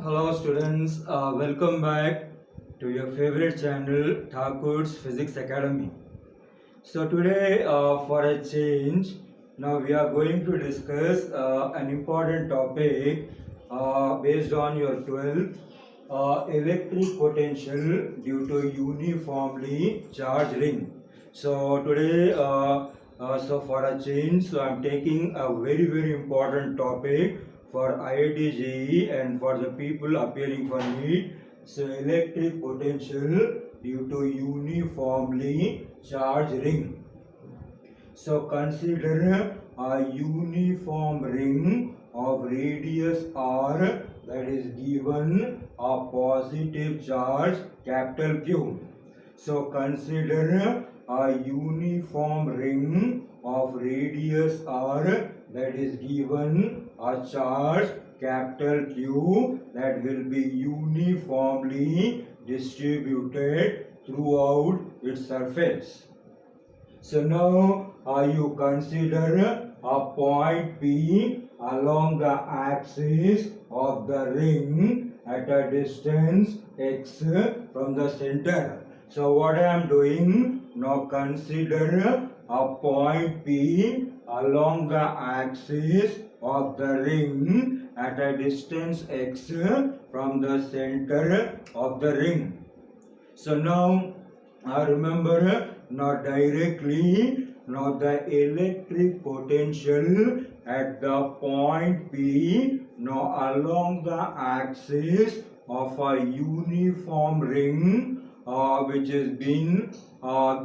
Hello students, welcome back to your favorite channel Thakur's Physics Academy. So today for a change, now we are going to discuss an important topic based on your 12th electric potential due to uniformly charged ring. So today so for a change, so I am taking a very important topic for IIT JEE and for the people appearing for NEET. So electric potential due to uniformly charged ring. So consider a uniform ring of radius r that is given a positive charge capital Q. So consider a uniform ring of radius r that is given a charge capital Q that will be uniformly distributed throughout its surface. So now you consider a point P along the axis of the ring at a distance x from the center. So what I am doing, now consider a point P along the axis of the ring at a distance x from the center of the ring. So now remember, not directly, now the electric potential at the point P now along the axis of a uniform ring which has been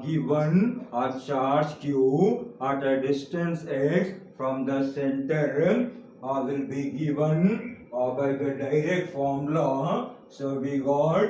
given a charge Q at a distance x from the center will be given by the direct formula. So we got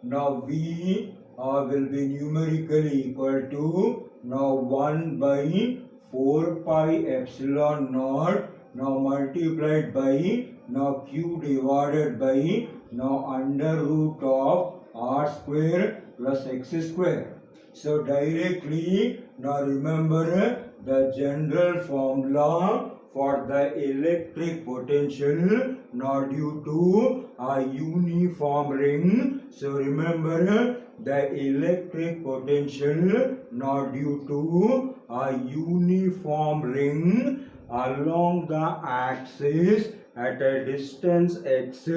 now V will be numerically equal to now 1 by 4 pi epsilon naught now multiplied by now Q divided by now under root of r square plus x square. So directly now remember the general formula for the electric potential now due to a uniform ring. So remember the electric potential now due to a uniform ring along the axis at a distance x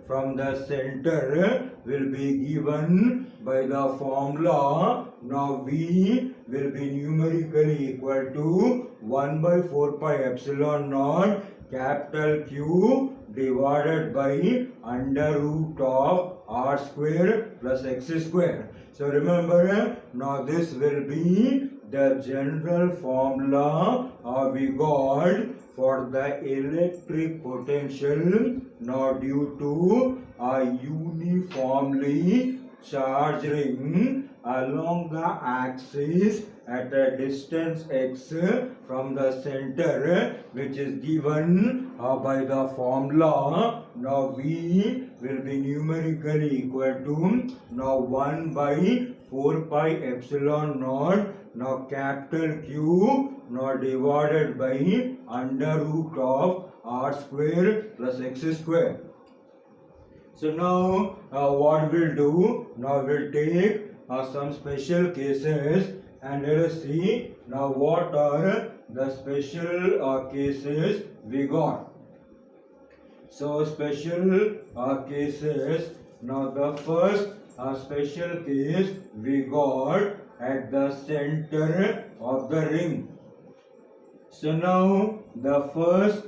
from the center will be given by the formula now V will be numerically equal to 1 by 4 pi epsilon naught capital Q divided by under root of r square plus x square. So remember now this will be the general formula we got for the electric potential now due to a uniformly charged ring along the axis at a distance x from the center which is given by the formula now V will be numerically equal to now 1 by 4 pi epsilon naught now capital Q now divided by under root of r square plus x square. So now what we'll do, now we'll take some special cases and let us see now what are the special cases we got. So special cases, now the first special case we got at the center of the ring. So now the first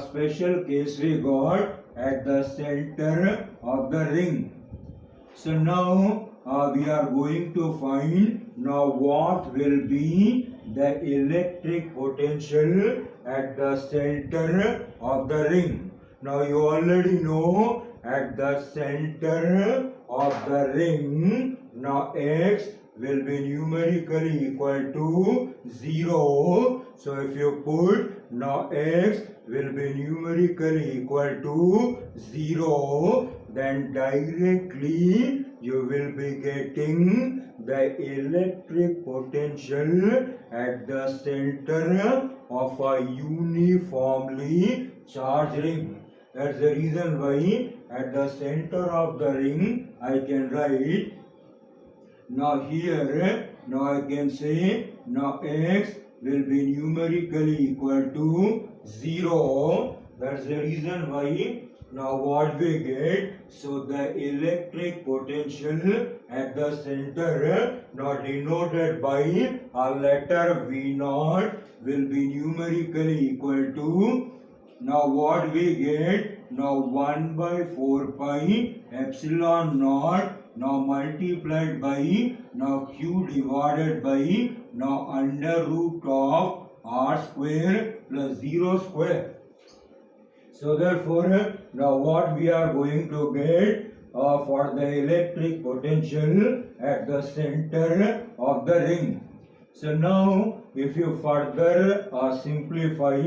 special case we got at the center of the ring. So now we are going to find now what will be the electric potential at the center of the ring. Now you already know at the center of the ring now x will be numerically equal to 0. So if you put now x will be numerically equal to 0, then directly you will be getting the electric potential at the center of a uniformly charged ring. That's the reason why at the center of the ring I can write. Now here, now I can say, now x will be numerically equal to 0. That's the reason why. Now what we get, so the electric potential at the center, now denoted by a letter V naught, will be numerically equal to, now what we get, now 1 by 4 pi epsilon naught, now multiplied by, now q divided by, now under root of r square plus 0 square. So therefore, now what we are going to get for the electric potential at the center of the ring. So now if you further simplify,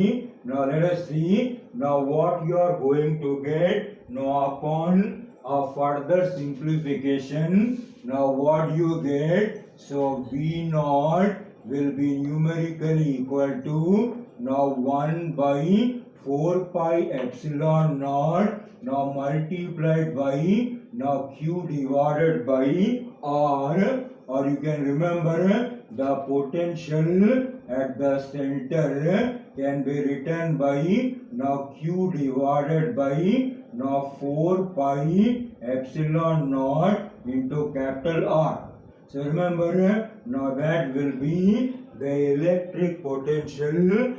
now let us see now what you are going to get now upon further simplification. Now what you get, so V naught will be numerically equal to now 1 by 4 pi epsilon naught, now multiplied by now q divided by r, or you can remember the potential at the center can be written by now q divided by now 4 pi epsilon naught into capital R. So remember, now that will be the electric potential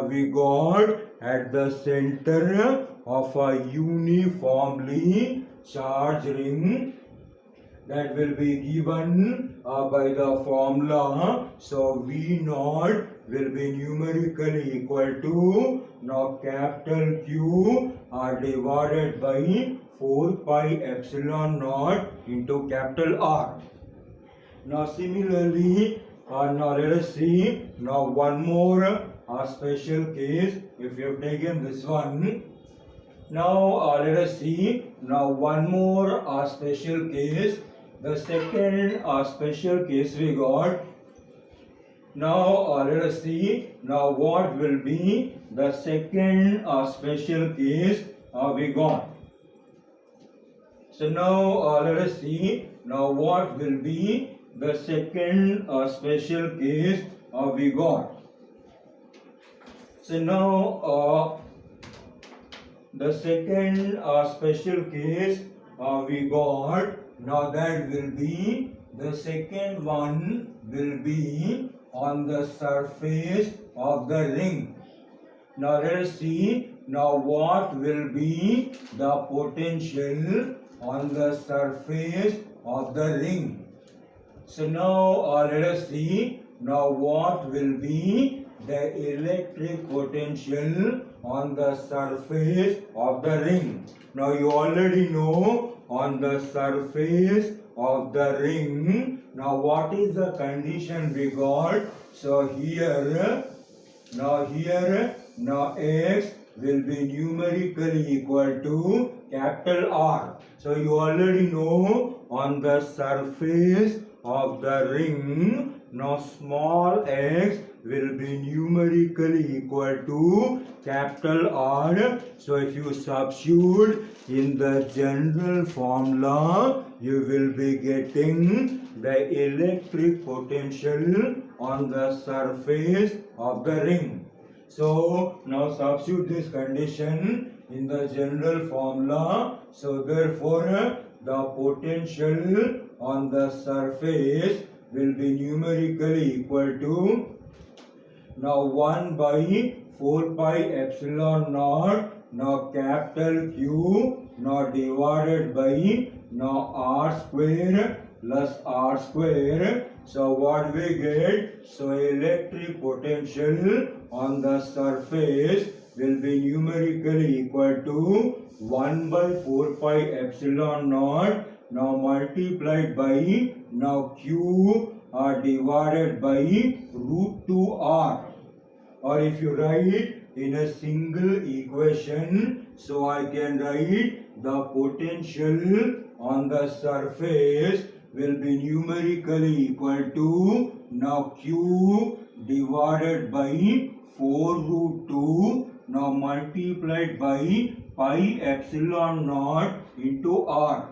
we got at the center of a uniformly charged ring, that will be given by the formula. So V naught will be numerically equal to now capital Q divided by 4 pi epsilon naught into capital R. Now similarly, now let us see now one more special case. If you have taken this one, now let us see now one more special case. The second special case we got. Now let us see now what will be the second special case we got. So now let us see now what will be the second special case we got. So now the second special case we got, now that will be, the second one will be on the surface of the ring. Now let us see now what will be the potential on the surface of the ring. So now let us see now what will be the electric potential on the surface of the ring. Now you already know on the surface of the ring, now what is the condition we got? So here, now x will be numerically equal to capital R. So you already know on the surface of the ring, now small x will be numerically equal to capital R. So if you substitute in the general formula, you will be getting the electric potential on the surface of the ring. So now substitute this condition in the general formula. So therefore the potential on the surface will be numerically equal to now 1 by 4 pi epsilon naught, now capital Q, now divided by now r square plus r square. So what we get? So electric potential on the surface will be numerically equal to 1 by 4 pi epsilon naught, now multiplied by now q divided by root 2r. Or if you write in a single equation, so I can write the potential on the surface will be numerically equal to now q divided by 4 root 2, now multiplied by pi epsilon naught into r.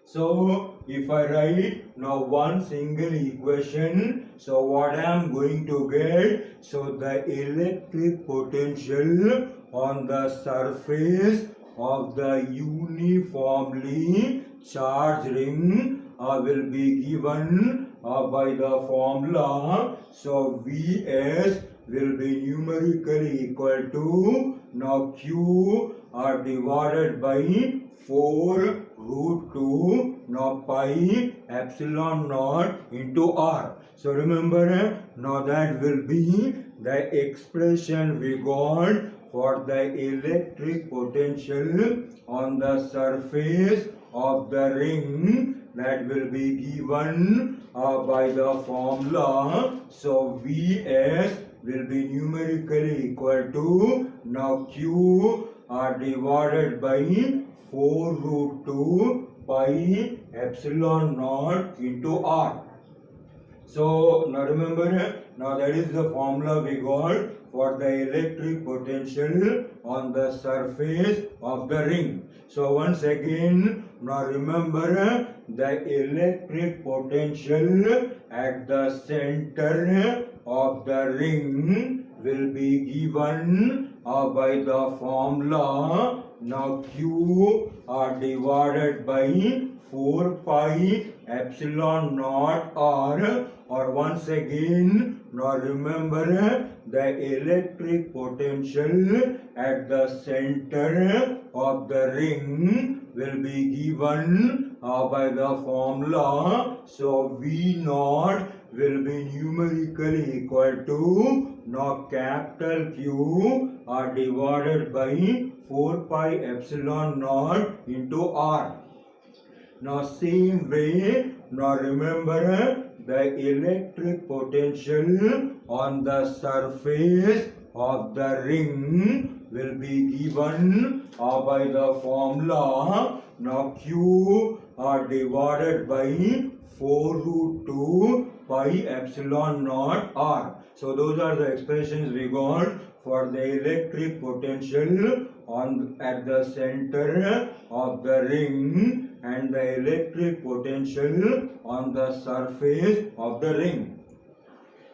So if I write now one single equation, so what I am going to get, so the electric potential on the surface of the uniformly charged ring will be given by the formula. So Vs will be numerically equal to now Q divided by 4 root 2 now pi epsilon naught into r. So remember now that will be the expression we got for the electric potential on the surface of the ring, that will be given by the formula. So Vs will be numerically equal to now Q divided by 4 root 2 pi epsilon naught into r. So now remember, now that is the formula we got for the electric potential on the surface of the ring. So once again, now remember the electric potential at the center of the ring will be given by the formula now Q divided by 4 pi epsilon naught r, or once again now remember the electric potential at the center of the ring will be given by the formula. So V naught will be numerically equal to now capital Q divided by 4 pi epsilon naught into r. Now same way, now remember the electric potential on the surface of the ring will be given by the formula now Q divided by 4 root 2 pi epsilon naught r. So those are the expressions we got for the electric potential at the center of the ring and the electric potential on the surface of the ring.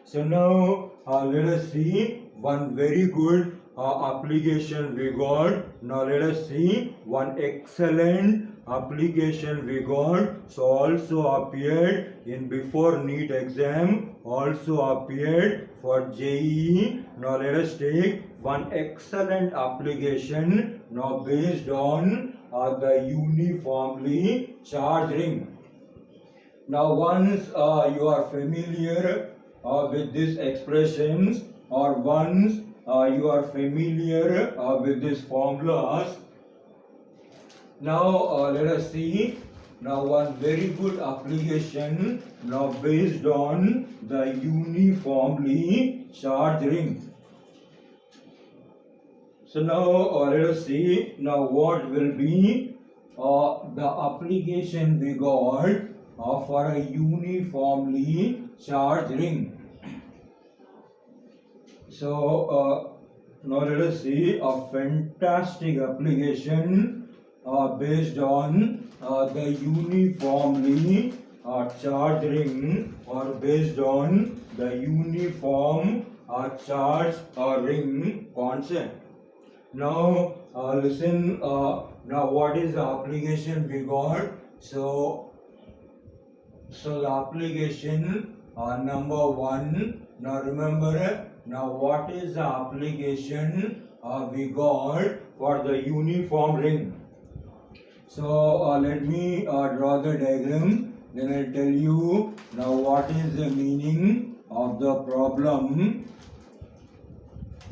So now let us see one very good application we got. Now let us see one excellent application we got. So also appeared in before NEET exam, also appeared for JEE. Now let us take one excellent application now based on the uniformly charged ring. Now once you are familiar with these expressions, or once you are familiar with these formulas, now let us see now one very good application now based on the uniformly charged ring. So now let us see now what will be the application we got for a uniformly charged ring. So now let us see a fantastic application based on the uniformly charged ring, or based on the uniform charged ring concept. Now listen, now what is the application we got? So the application number 1, now remember now what is the application we got for the uniform ring. So let me draw the diagram, then I'll tell you now what is the meaning of the problem.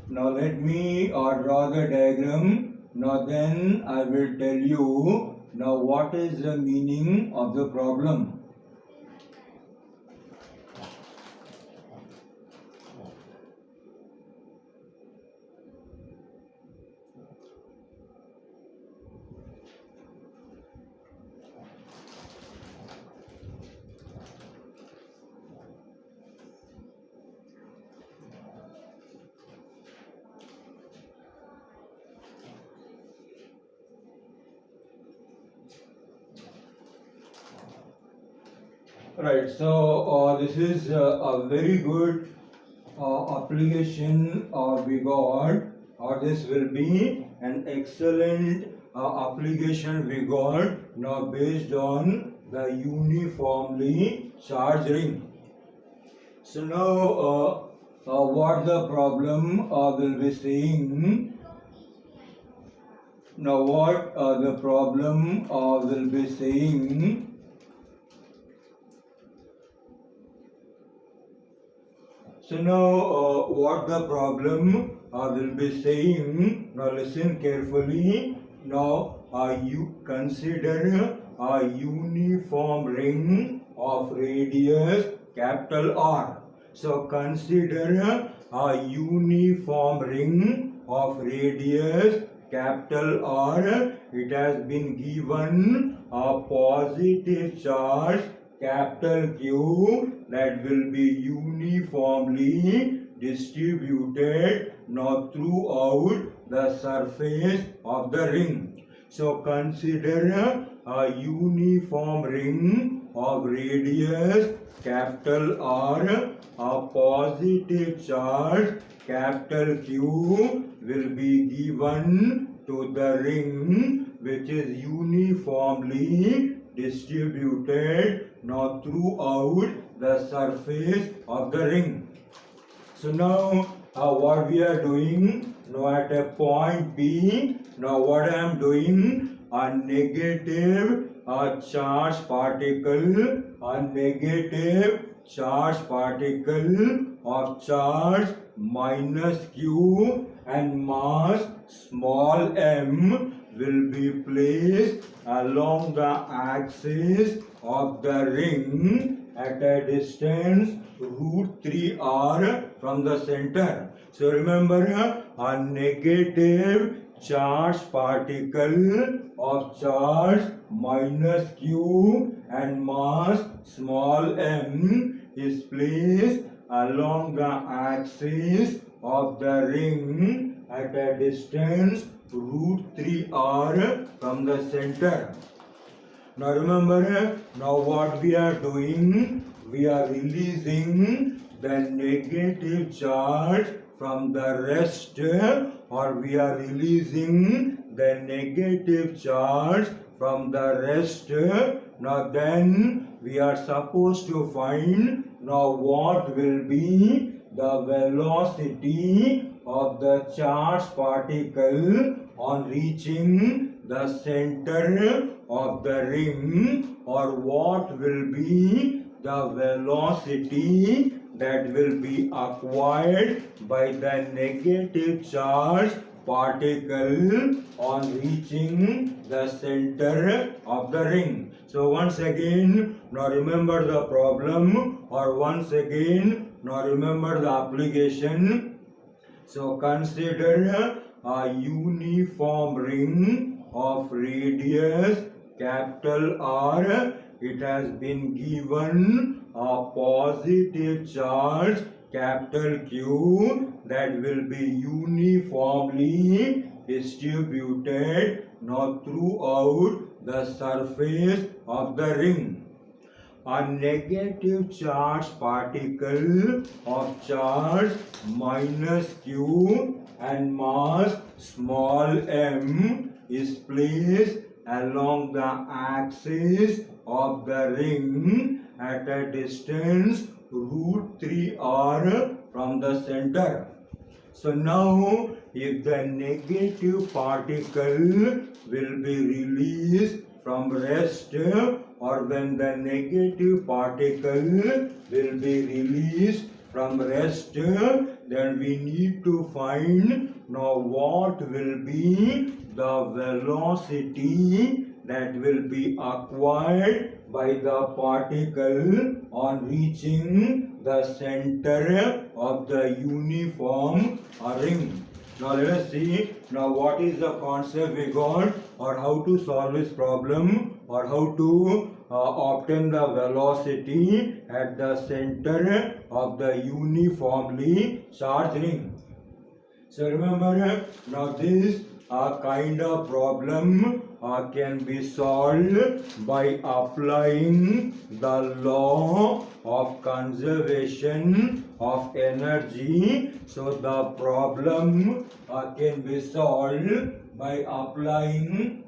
Now let me draw the diagram, now then I will tell you now what is the meaning of the problem. Right. So this is a very good application we got, or this will be an excellent application we got now based on the uniformly charged ring. So now what the problem will be saying. Now what the problem will be saying. So now what the problem will be saying. Now listen carefully. Now you consider a uniform ring of radius capital R. So consider a uniform ring of radius capital R. It has been given a positive charge capital Q that will be uniformly distributed now throughout the surface of the ring. So consider a uniform ring of radius capital R, a positive charge capital Q will be given to the ring which is uniformly distributed now throughout the surface of the ring. So now what we are doing, now at a point B, now what I am doing, a negative charge particle, a negative charge particle of charge minus q and mass small m will be placed along the axis of the ring at a distance root 3r from the center. So remember, a negative charge particle of charge minus q and mass small m is placed along the axis of the ring at a distance root 3r from the center. Now remember, now what we are doing, we are releasing the negative charge from the rest, or we are releasing the negative charge from the rest. Now then we are supposed to find now what will be the velocity of the charge particle on reaching the center of the ring, or what will be the velocity that will be acquired by the negative charge particle on reaching the center of the ring. So once again, now remember the problem, or once again, now remember the application. So consider a uniform ring of radius capital R. It has been given a positive charge capital Q that will be uniformly distributed now throughout the surface of the ring. A negative charge particle of charge minus q and mass small m is placed along the axis of the ring at a distance root 3r from the center. So now if the negative particle will be released from rest, or when the negative particle will be released from rest, then we need to find now what will be the velocity that will be acquired by the particle on reaching the center of the uniform ring. Now let us see now what is the concept we got, or how to solve this problem, or how to obtain the velocity at the center of the uniformly charged ring. So remember, now this kind of problem can be solved by applying the law of conservation of energy. So the problem can be solved by applying.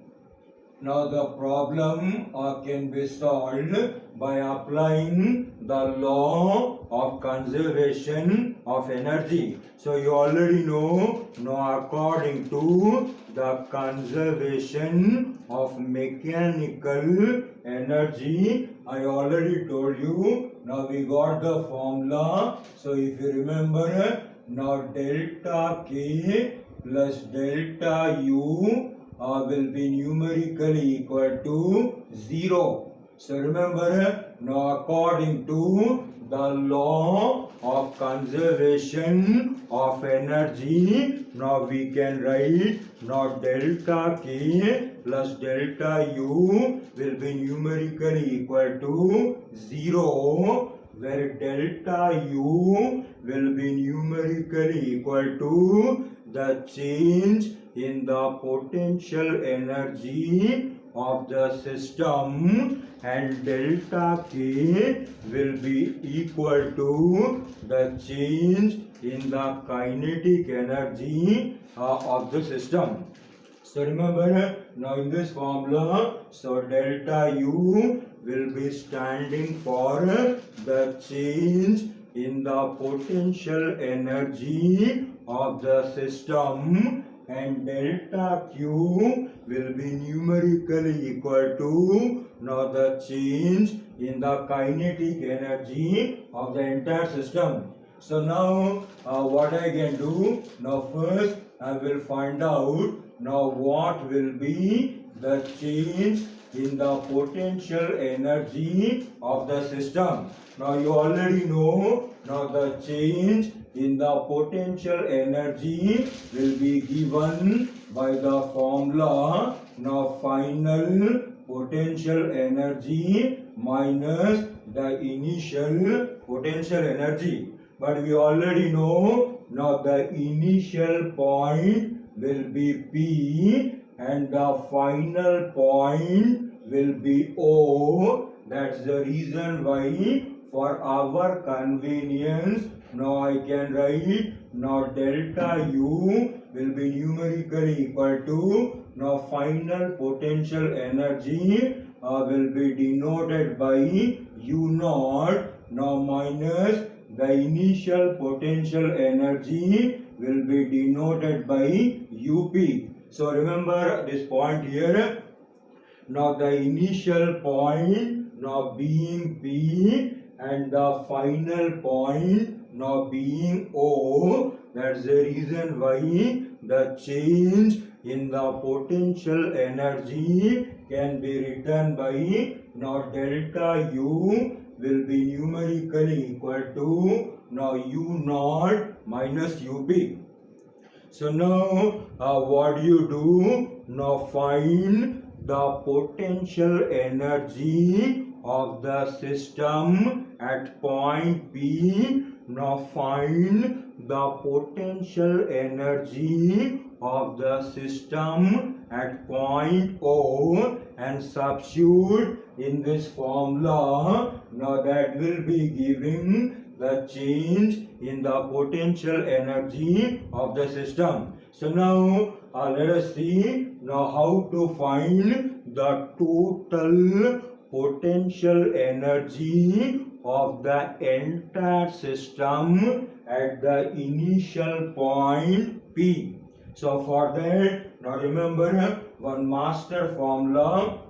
Now the problem can be solved by applying the law of conservation of energy. So you already know, now according to the conservation of mechanical energy, I already told you. Now we got the formula. So if you remember, now delta K plus delta U will be numerically equal to 0. So remember, now according to the law of conservation of energy, now we can write, now delta K plus delta U will be numerically equal to 0, where delta U will be numerically equal to the change in the potential energy of the system, and delta K will be equal to the change in the kinetic energy of the system. So remember, now in this formula, so delta U will be standing for the change in the potential energy of the system, and delta Q will be numerically equal to now the change in the kinetic energy of the entire system. So now what I can do, now first I will find out now what will be the change in the potential energy of the system. Now you already know, now the change in the potential energy will be given by the formula, now final potential energy minus the initial potential energy. But we already know, now the initial point will be P and the final point will be O. That's the reason why, for our convenience, now I can write, now delta U will be numerically equal to, now final potential energy will be denoted by U naught, now minus the initial potential energy will be denoted by UP. So remember this point here. Now the initial point now being P and the final point now being O. That's the reason why the change in the potential energy can be written by, now delta U will be numerically equal to now U naught minus UP. So now what do you do? Now find the potential energy of the system at point P. Now find the potential energy of the system at point O and substitute in this formula. Now that will be giving the change in the potential energy of the system. So now let us see now how to find the total potential energy of the entire system at the initial point P. So for that, now remember one master formula.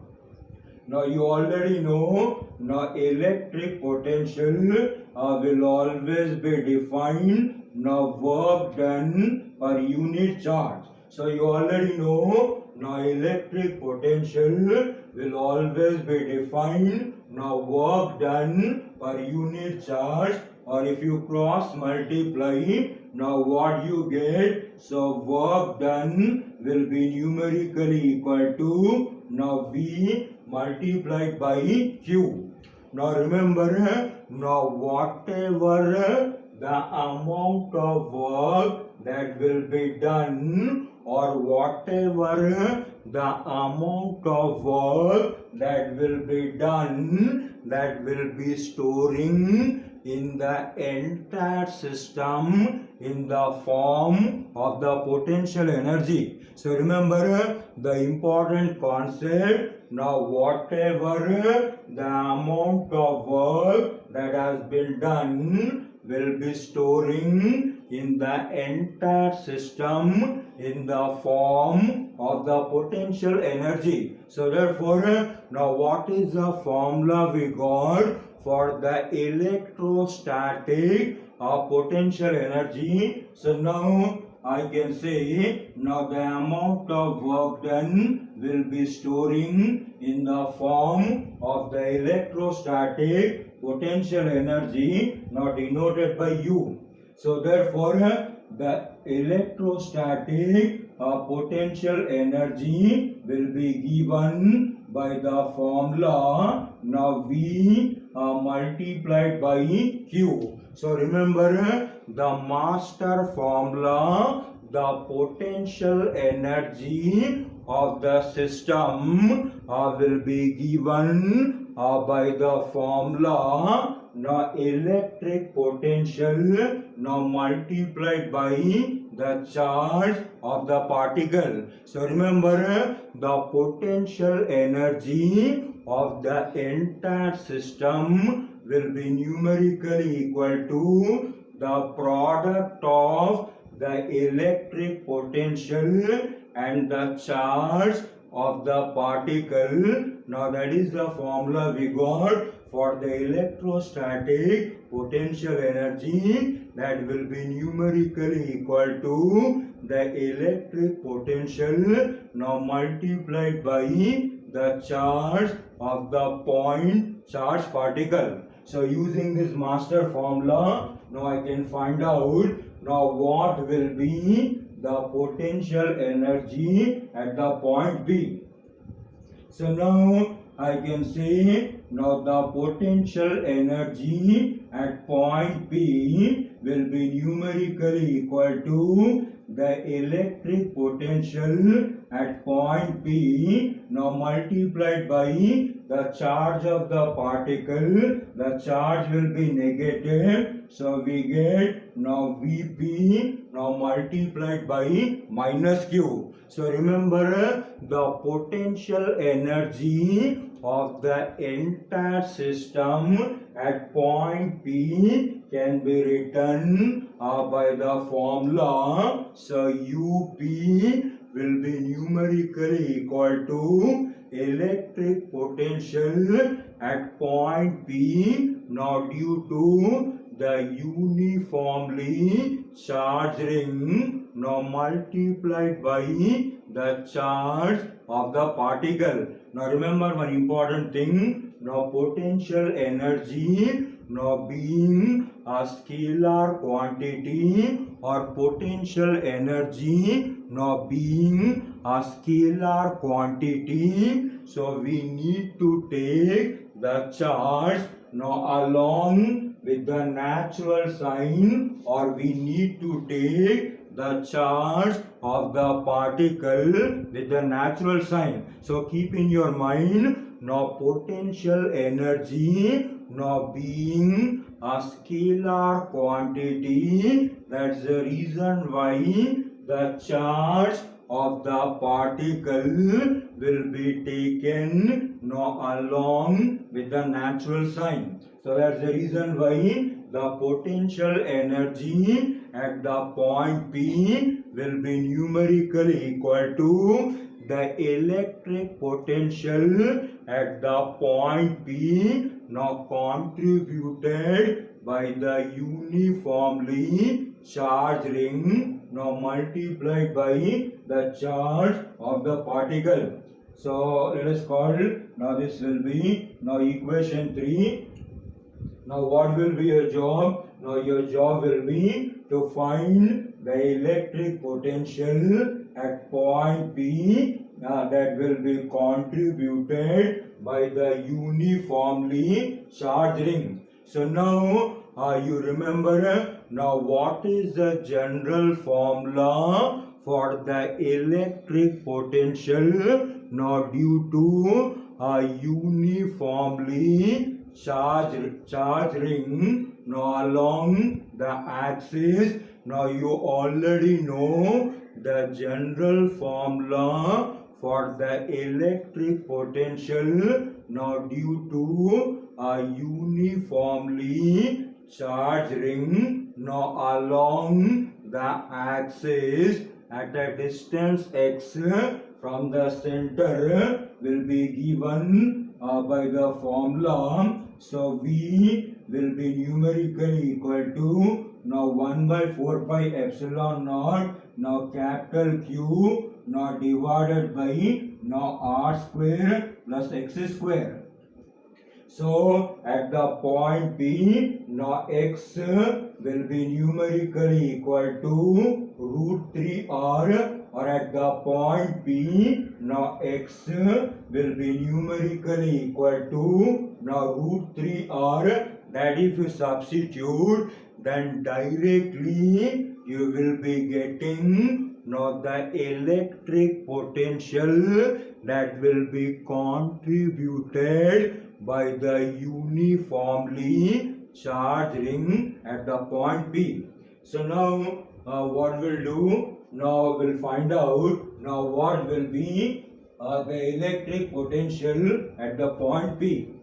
Now you already know, now electric potential will always be defined, now work done per unit charge. So you already know, now electric potential will always be defined, now work done per unit charge, or if you cross multiply, now what you get, so work done will be numerically equal to now V multiplied by Q. Now remember, now whatever the amount of work that will be done, or whatever the amount of work that will be done, that will be storing in the entire system in the form of the potential energy. So remember the important concept. Now whatever the amount of work that has been done will be storing in the entire system in the form of the potential energy. So therefore, now what is the formula we got for the electrostatic potential energy? So now I can say, now the amount of work done will be storing in the form of the electrostatic potential energy, now denoted by U. So therefore, the electrostatic potential energy will be given by the formula, now V multiplied by Q. So remember the master formula, the potential energy of the system will be given by the formula, now electric potential, now multiplied by the charge of the particle. So remember the potential energy of the entire system will be numerically equal to the product of the electric potential and the charge of the particle. Now that is the formula we got for the electrostatic potential energy, that will be numerically equal to the electric potential, now multiplied by the charge of the point charge particle. So using this master formula, now I can find out now what will be the potential energy at the point B. So now I can say, now the potential energy at point B will be numerically equal to the electric potential at point B, now multiplied by the charge of the particle. The charge will be negative, so we get now Vp now multiplied by minus Q. So remember the potential energy of the entire system at point P can be written by the formula. So UP will be numerically equal to electric potential at point P, now due to the uniformly charged ring, now multiplied by the charge of the particle. Now remember one important thing, now potential energy now being a scalar quantity, or potential energy now being a scalar quantity, so we need to take the charge now along with the natural sign, or we need to take the charge of the particle with the natural sign. So keep in your mind, now potential energy now being a scalar quantity, that's the reason why the charge of the particle will be taken now along with the natural sign. So that's the reason why the potential energy at the point P will be numerically equal to the electric potential at the point P, now contributed by the uniformly charged ring, now multiplied by the charge of the particle. So let us call, now this will be now equation 3. Now what will be your job? Now your job will be to find the electric potential at point P that will be contributed by the uniformly charged ring. So now you remember now what is the general formula for the electric potential now due to a uniformly charged ring now along the axis. Now you already know the general formula for the electric potential now due to a uniformly charged ring now along the axis at a distance x from the center will be given by the formula. So V will be numerically equal to now 1 by 4 pi epsilon naught now capital Q now divided by now r square plus x square. So at the point P, now x will be numerically equal to root 3r, or at the point P, now x will be numerically equal to now root 3r. That if you substitute, then directly you will be getting now the electric potential that will be contributed by the uniformly charged ring at the point P. So now what we'll do, now we'll find out now what will be the electric potential at the point P.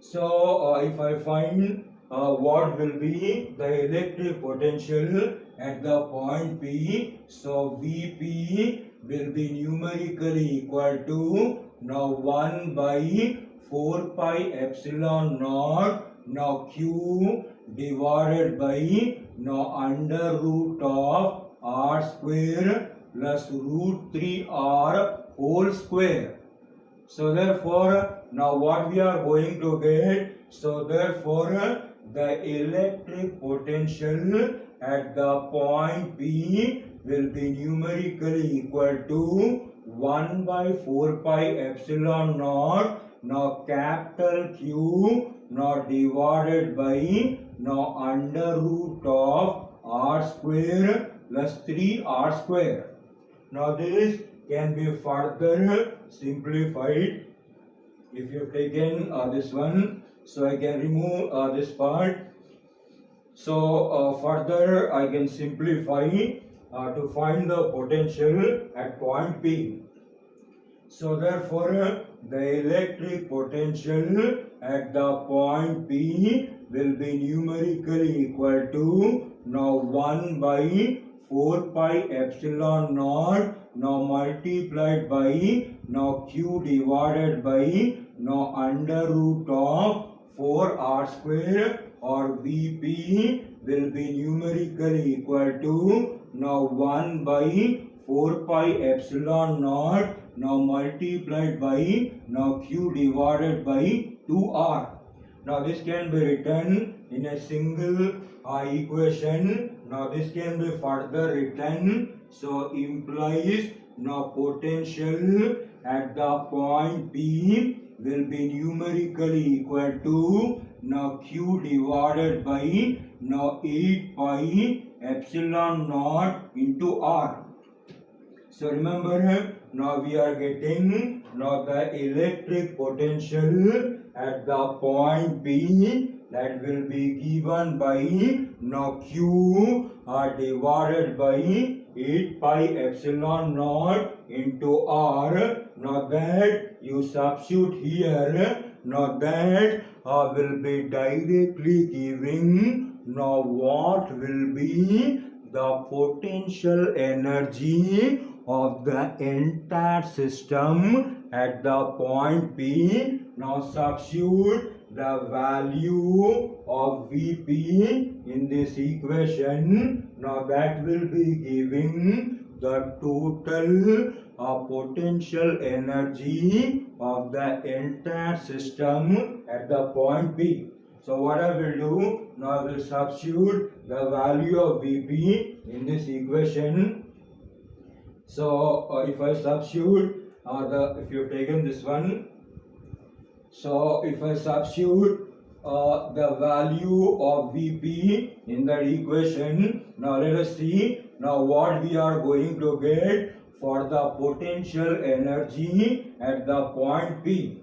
So if I find what will be the electric potential at the point P, so Vp will be numerically equal to now 1 by 4 pi epsilon naught now Q divided by now under root of r square plus root 3r whole square. So therefore now what we are going to get, so therefore the electric potential at the point P will be numerically equal to 1 by 4 pi epsilon naught now capital Q now divided by now under root of r square plus 3r square. Now this can be further simplified. If you have taken this one, so I can remove this part. So further I can simplify to find the potential at point P. So therefore the electric potential at the point P will be numerically equal to now 1 by 4 pi epsilon naught now multiplied by now Q divided by now under root of 4r square, or Vp will be numerically equal to now 1 by 4 pi epsilon naught now multiplied by now Q divided by 2r. Now this can be written in a single equation. Now this can be further written. So implies now potential at the point P will be numerically equal to now Q divided by now 8 pi epsilon naught into r. So remember, now we are getting now the electric potential at the point P that will be given by now Q divided by 8 pi epsilon naught into r. Now that you substitute here, now that will be directly giving now what will be the potential energy of the entire system at the point P. Now substitute the value of Vp in this equation. Now that will be giving the total potential energy of the entire system at the point P. So what I will do, now I will substitute the value of Vp in this equation. So if I substitute if you have taken this one, so if I substitute the value of Vp in that equation, now let us see Now what we are going to get for the potential energy at the point P.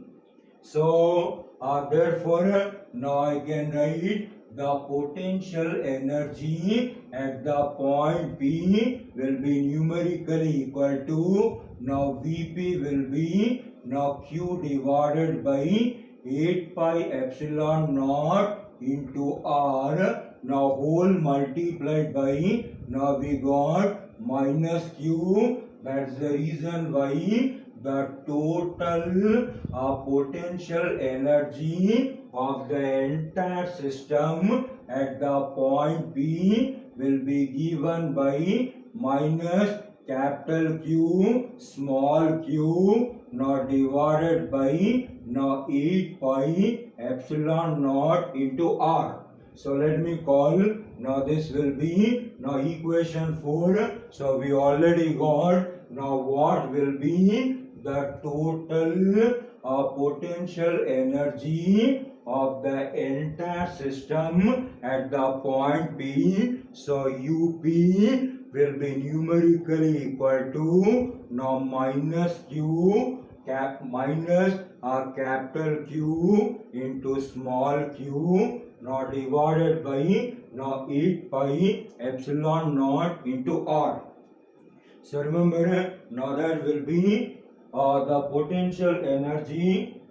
So therefore now I can write the potential energy at the point P will be numerically equal to, now Vp will be now Q divided by 8 pi epsilon naught into R, now whole multiplied by, now we got minus Q. That's the reason why the total potential energy of the entire system at the point P will be given by minus capital Q small q now divided by now 8 pi epsilon naught into R. So let me call, now this will be now equation 4. So we already got now what will be the total potential energy of the entire system at the point P. So UP will be numerically equal to now minus Q minus capital Q into small q now divided by now 8 pi epsilon naught into R. So remember, now that will be the potential energy.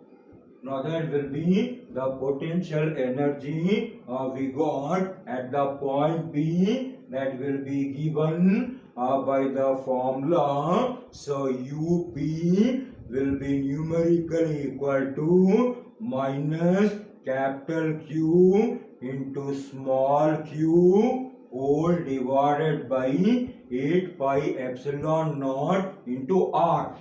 Now that will be the potential energy we got at the point P, that will be given by the formula. So UP will be numerically equal to minus capital Q into small q whole divided by 8 pi epsilon naught into R.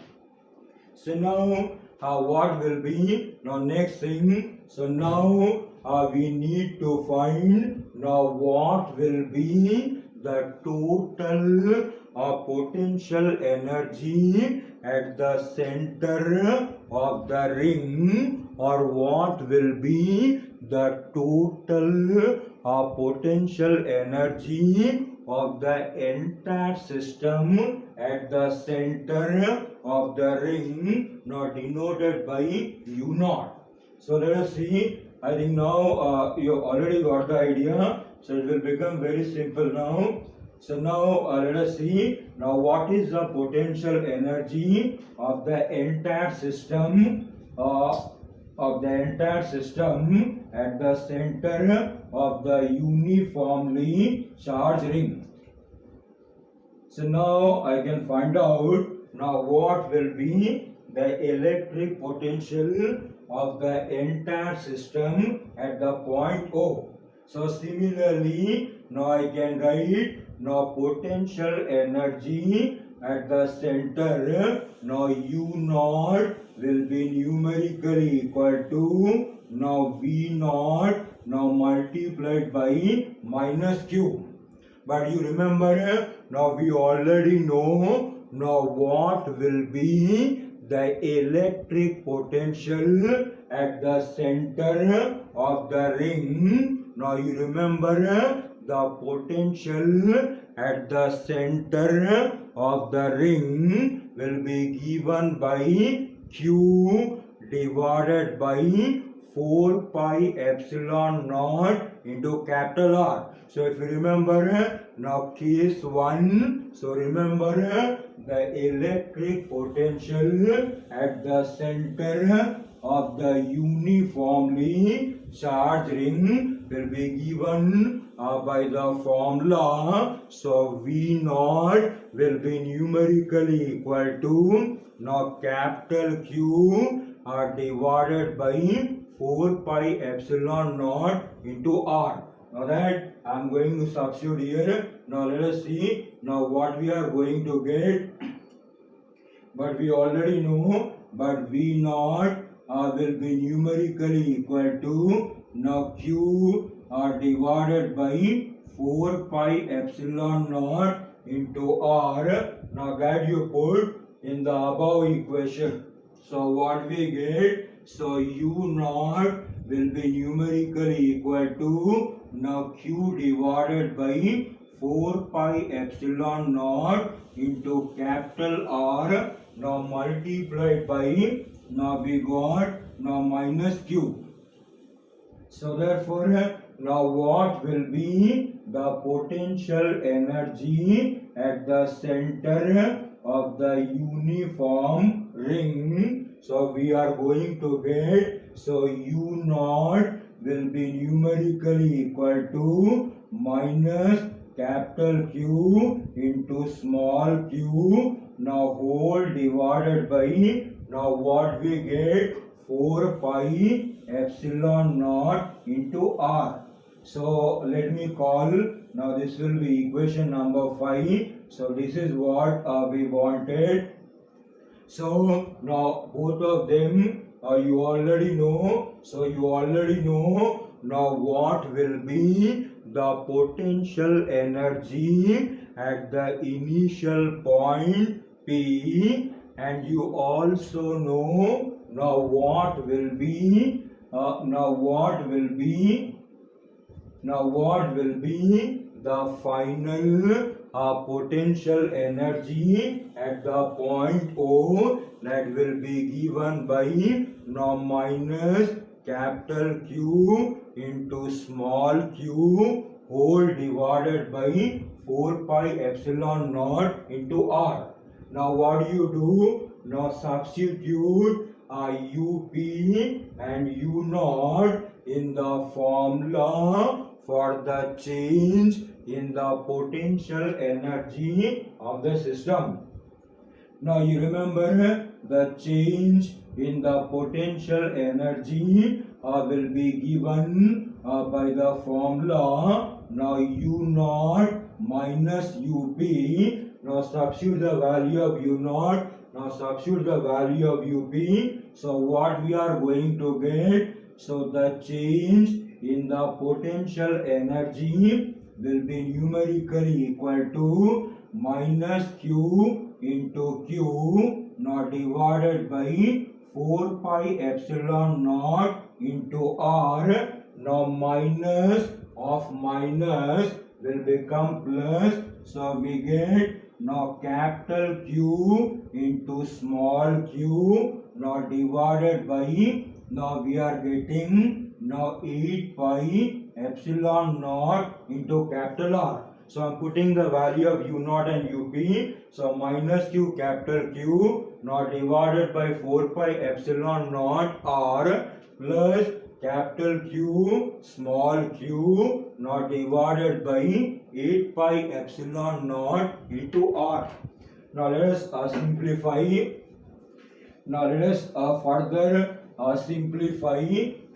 So now what will be now next thing? So now we need to find now what will be the total potential energy at the center of the ring, or what will be the total potential energy of the entire system at the center of the ring, not denoted by U naught. So let us see. I think now you already got the idea. So it will become very simple now. So now let us see. Now what is the potential energy of the entire system at the center of the uniformly charged ring? So now I can find out now what will be the electric potential of the entire system at the point O. So similarly, now I can write now potential energy at the center, now U naught will be numerically equal to now V naught now multiplied by minus Q. But you remember, now we already know now what will be the electric potential at the center of the ring. Now you remember the potential at the center of the ring will be given by Q divided by 4 pi epsilon naught into capital R. So if you remember now case 1, so remember the electric potential at the center of the uniformly charged ring will be given by the formula. So V naught will be numerically equal to now capital Q divided by 4 pi epsilon naught into R. Now that I am going to substitute here. Now let us see now what we are going to get. But we already know, but V naught will be numerically equal to now Q divided by 4 pi epsilon naught into R. Now that you put in the above equation. So what we get? So U naught will be numerically equal to now Q divided by 4 pi epsilon naught into capital R. Now multiplied by, now we got now minus q. So therefore, now what will be the potential energy at the center of the uniform ring? So we are going to get, so U naught will be numerically equal to minus capital Q into small q. Now whole divided by, now what we get, 4 pi epsilon naught into r. So let me call, now this will be equation number 5. So this is what we wanted. So now both of them you already know. So you already know now what will be the potential energy at the initial point P, and you also know now what will be the final potential energy at the point O, that will be given by now minus capital Q into small q whole divided by 4 pi epsilon naught into r. Now what do you do? Now substitute UP and U naught in the formula for the change in the potential energy of the system. Now you remember the change in the potential energy will be given by the formula. Now U naught minus UP. Now substitute the value of U naught. Now substitute the value of UP. So what we are going to get? So the change in the potential energy will be numerically equal to minus Q into Q, now divided by 4 pi epsilon naught into R. Now minus of minus will become plus. So we get now capital Q into small q, now divided by, now we are getting now 8 pi epsilon naught into capital R. So I am putting the value of U naught and UP. So minus Q capital Q, now divided by 4 pi epsilon naught R plus capital Q small q, now divided by 8 pi epsilon naught into R. Now let us simplify. Now let us further simplify,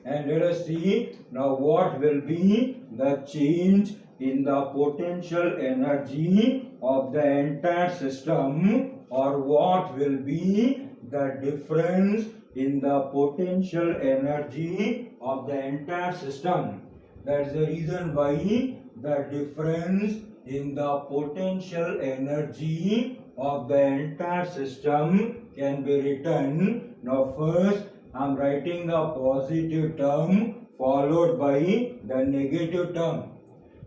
and let us see now what will be the change in the potential energy of the entire system, or what will be the difference in the potential energy of the entire system. That's the reason why the difference in the potential energy of the entire system can be written. Now first I am writing the positive term followed by the negative term.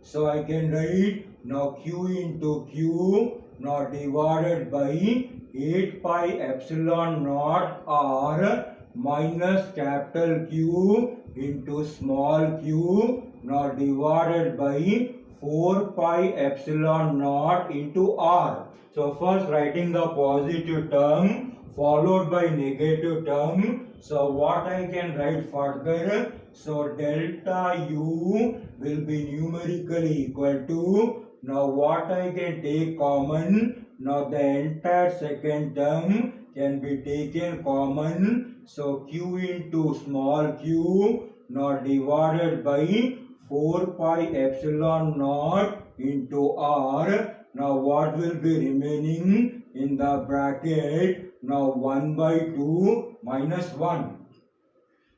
So I can write now Q into Q, now divided by 8 pi epsilon naught R minus capital Q into small q, now divided by 4 pi epsilon naught into R. So first writing the positive term followed by negative term. So what I can write further? So delta U will be numerically equal to, now what I can take common? Now the entire second term can be taken common. So Q into small q, now divided by 4 pi epsilon naught into R. Now what will be remaining in the bracket? Now 1 by 2 minus 1.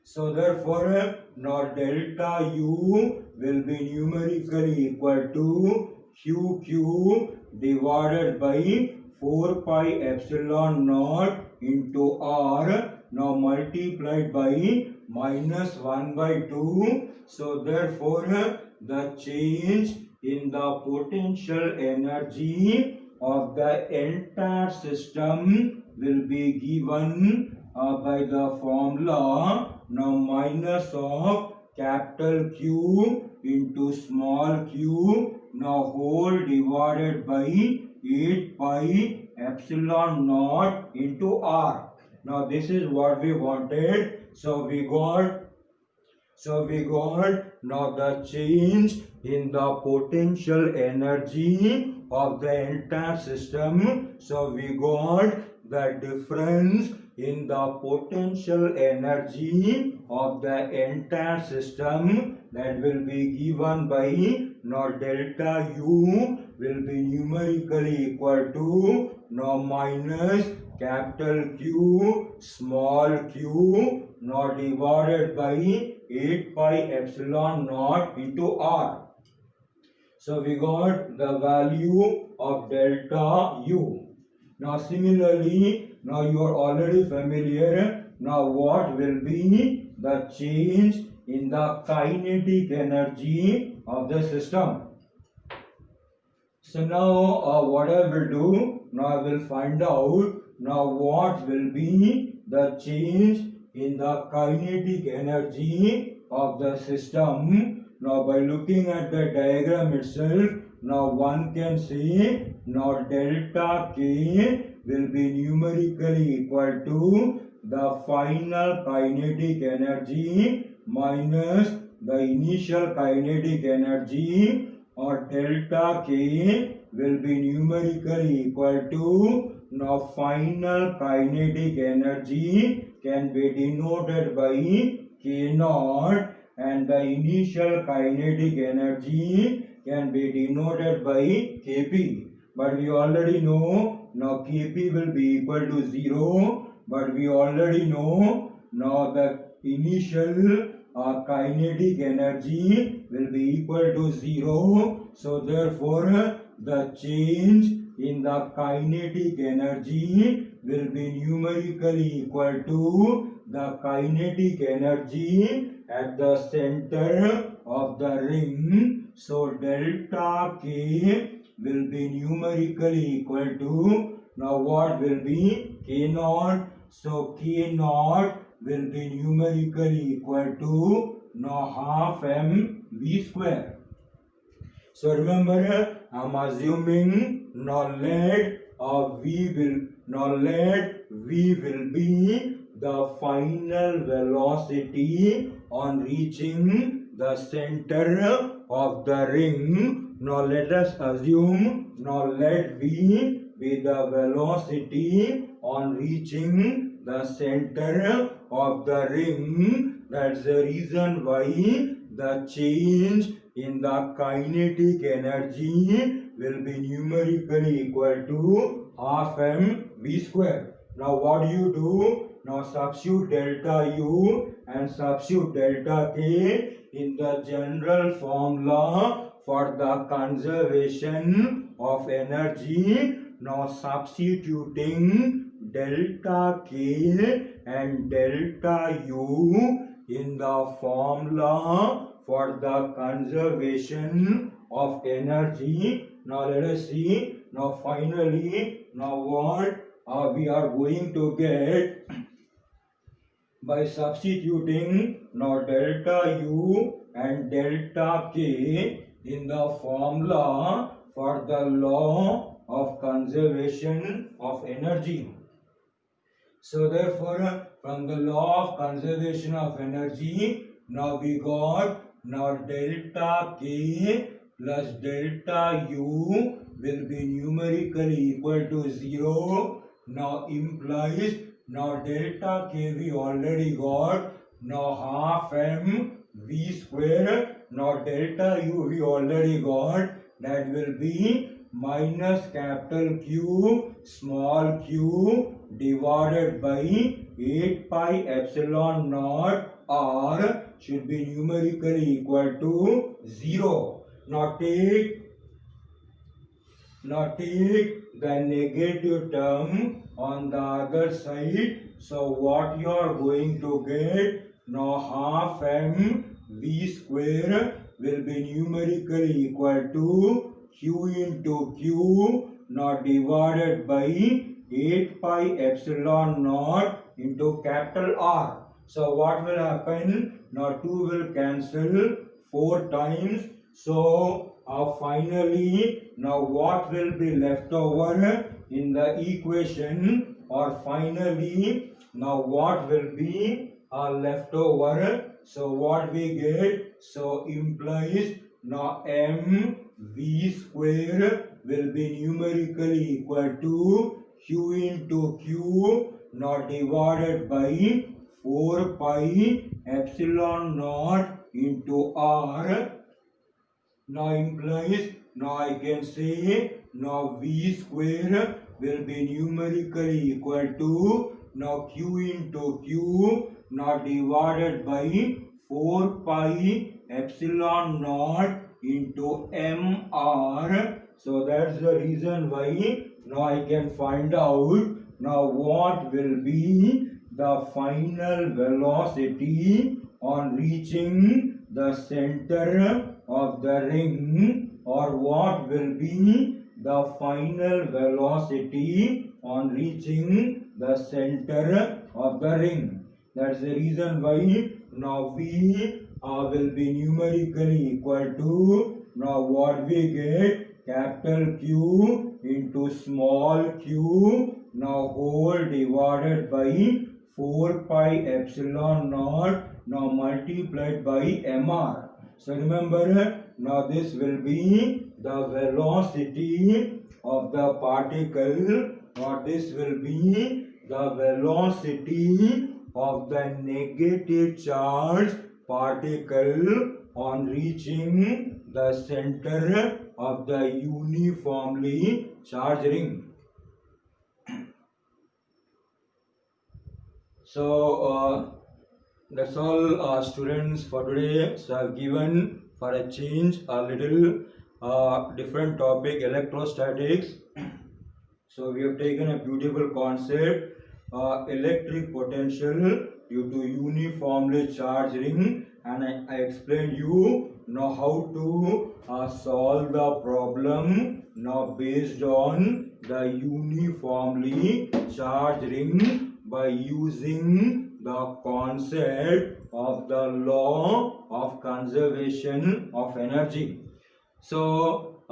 So therefore now delta U will be numerically equal to QQ divided by 4 pi epsilon naught into R, now multiplied by minus 1 by 2. So therefore the change in the potential energy of the entire system will be given by the formula now minus of capital Q into small q now whole divided by 8 pi epsilon naught into r. Now this is what we wanted. So we got now the change in the potential energy of the entire system. So we got the difference in the potential energy of the entire system that will be given by now delta U will be numerically equal to now minus capital Q small q now divided by 8 pi epsilon naught into r. So we got the value of delta U. Now similarly, now you are already familiar. Now what will be the change in the kinetic energy of the system? So now what I will do, now I will find out now what will be the change in the kinetic energy of the system. Now by looking at the diagram itself, now one can see now delta K will be numerically equal to the final kinetic energy minus the initial kinetic energy, or delta K will be numerically equal to now final kinetic energy can be denoted by K naught, and the initial kinetic energy can be denoted by Kp. But we already know now Kp will be equal to 0, but we already know now the initial kinetic energy will be equal to 0. So therefore the change in the kinetic energy will be numerically equal to the kinetic energy at the center of the ring. So delta K will be numerically equal to now what will be K naught. So K naught will be numerically equal to now half mv square. So remember, I am assuming now let V will be the final velocity on reaching the center of the ring. Now let us assume now let V be the velocity on reaching the center of the ring. That's the reason why the change in the kinetic energy will be numerically equal to half mv square. Now what do you do? Now substitute delta U and substitute delta K in the general formula for the conservation of energy. Now substituting delta K and delta U in the formula for the conservation of energy. Now let us see. Now finally, now what we are going to get by substituting now delta U and delta K in the formula for the law of conservation of energy. So therefore from the law of conservation of energy, now we got now delta K plus delta U will be numerically equal to 0. Now implies now delta K we already got now half mv square. Now delta U we already got, that will be minus capital Q small q divided by 8 pi epsilon naught r should be numerically equal to 0. Now take the negative term on the other side. So what you are going to get now half mv square will be numerically equal to Q into Q now divided by 8 pi epsilon naught into capital R. So what will happen? Now 2 will cancel 4 times. So finally, now what will be left over in the equation, or finally now what will be left over? So what we get? So implies now mv square will be numerically equal to Q into Q now divided by 4 pi epsilon naught into R. Now implies, now I can say, now V square will be numerically equal to now Q into Q now divided by 4 pi epsilon naught into MR. So that's the reason why now I can find out now what will be the final velocity on reaching the center of the ring, or what will be the final velocity on reaching the center of the ring. That's the reason why now V will be numerically equal to now what we get, capital Q into small q now whole divided by 4 pi epsilon naught now multiplied by mr. So remember, now this will be the velocity of the particle, or this will be the velocity of the negative charge particle on reaching the center of the uniformly charged ring. So that's all students for today. So I've given for a change a little different topic, electrostatics. So we have taken a beautiful concept, electric potential due to uniformly charged ring, and I explained you now how to solve the problem now based on the uniformly charged ring by using the concept of the law of conservation of energy. So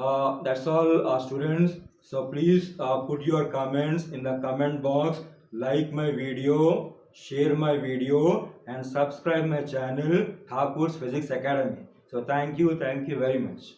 that's all students. So please put your comments in the comment box, like my video, share my video, and subscribe my channel Thakur's Physics Academy. So thank you very much.